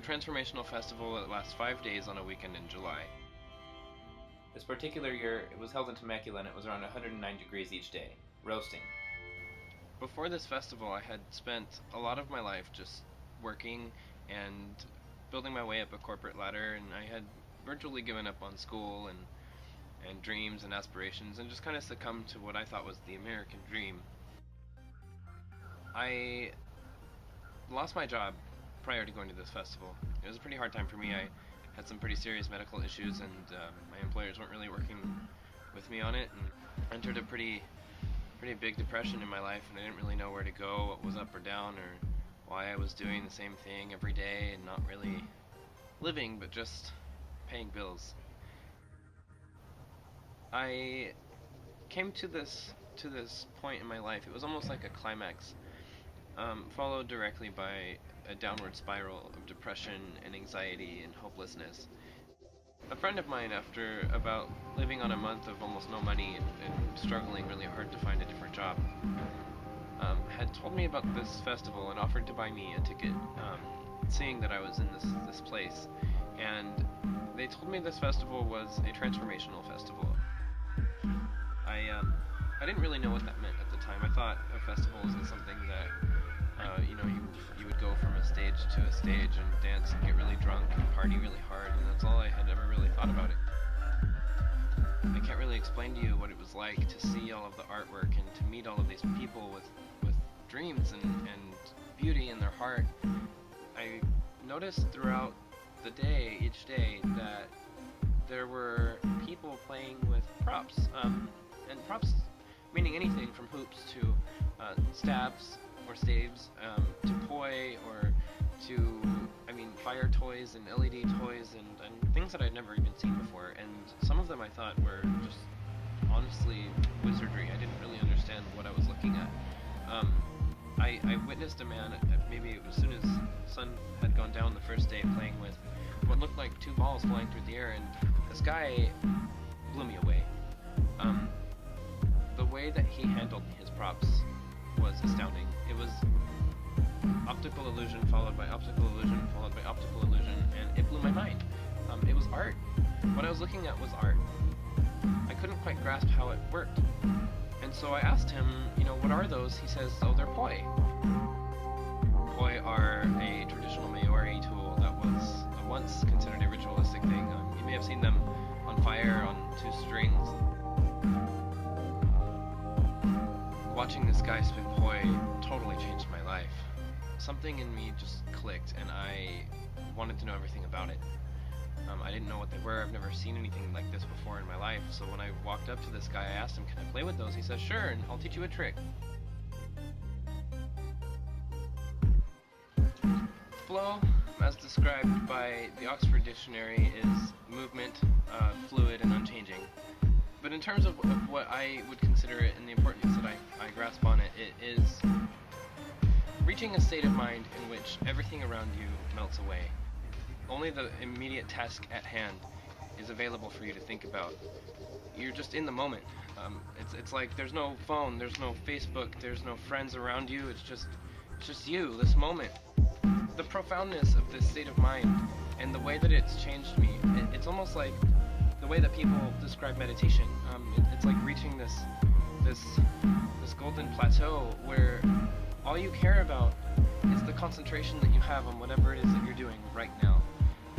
transformational festival that lasts 5 days on a weekend in July. This particular year, it was held in Temecula and it was around 109 degrees each day, roasting. Before this festival, I had spent a lot of my life just working and building my way up a corporate ladder, and I had virtually given up on school and dreams and aspirations and just kind of succumbed to what I thought was the American dream. I lost my job prior to going to this festival. It was a pretty hard time for me. I had some pretty serious medical issues, and my employers weren't really working with me on it, and entered a pretty big depression in my life, and I didn't really know where to go, what was up or down, or why I was doing the same thing every day and not really living, but just paying bills. I came to this point in my life. It was almost like a climax, followed directly by a downward spiral of depression and anxiety and hopelessness. A friend of mine, after about living on a month of almost no money and struggling really hard to find a different job, had told me about this festival and offered to buy me a ticket, seeing that I was in this place. And they told me this festival was a transformational festival. I didn't really know what that meant at the time. I thought a festival was something that you would go from a stage to a stage and dance and get really drunk and party really hard, and that's all I had ever really thought about it. I can't really explain to you what it was like to see all of the artwork and to meet all of these people with dreams and beauty in their heart. I noticed throughout the day, each day, that there were people playing with props, and props meaning anything from hoops to stabs or staves, to poi, or to, fire toys and LED toys and things that I'd never even seen before. And some of them I thought were just honestly wizardry. I didn't really understand what I was looking at. I witnessed a man, maybe as soon as the sun had gone down the first day, playing with what looked like two balls flying through the air, and this guy blew me away. The way that he handled his props was astounding. It was optical illusion followed by optical illusion followed by optical illusion, and it blew my mind. It was art. What I was looking at was art. I couldn't quite grasp how it worked. And so I asked him, what are those? He says, oh, they're poi. Poi are a traditional Maori tool that was once considered a ritualistic thing. You may have seen them on fire on two strings. Watching this guy spin poi totally changed my life. Something in me just clicked, and I wanted to know everything about it. I didn't know what they were. I've never seen anything like this before in my life. So when I walked up to this guy, I asked him, can I play with those? He says, sure, and I'll teach you a trick. Flow, as described by the Oxford Dictionary, is movement, fluid, and unchanging. But in terms of what I would consider it and the importance that I grasp on it, it is reaching a state of mind in which everything around you melts away. Only the immediate task at hand is available for you to think about. You're just in the moment. It's like there's no phone, there's no Facebook, there's no friends around you. It's just you, this moment. The profoundness of this state of mind and the way that it's changed me. It's almost like the way that people describe meditation. It's like reaching this golden plateau where all you care about is the concentration that you have on whatever it is that you're doing right now.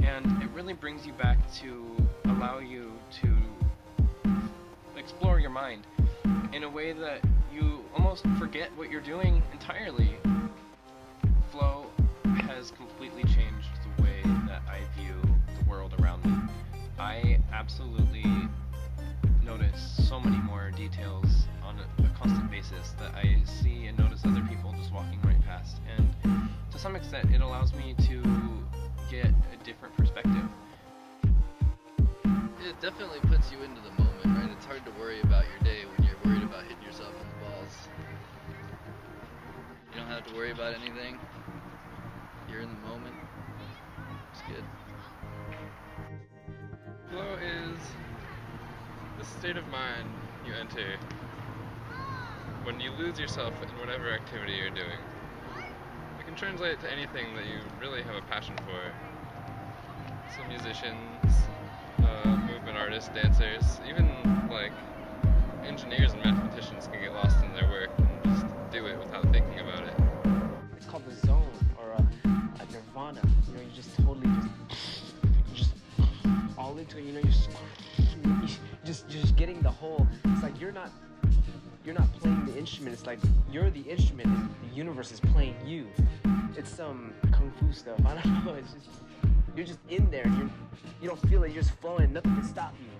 And it really brings you back to allow you to explore your mind in a way that you almost forget what you're doing entirely. Flow has completely changed the way that I view the world around me. I absolutely notice so many more details on a constant basis that I see and notice other people just walking right past. And to some extent, it allows me to get a different perspective. It definitely puts you into the moment, right? It's hard to worry about your day when you're worried about hitting yourself in the balls. You don't have to worry about anything. You're in the moment. It's good. Flow is the state of mind you enter when you lose yourself in whatever activity you're doing. It can translate to anything that you really have a passion for. So musicians, movement artists, dancers, even like engineers and mathematicians can get lost in their work and just do it without thinking about it. It's called the zone or a nirvana. You know, you just totally just all into it. You know, you're just getting the whole. It's like you're not playing the instrument. It's like you're the instrument and the universe is playing you. It's some kung fu stuff. I don't know. It's just you're just in there and you don't feel it. You're just flowing. Nothing can stop you.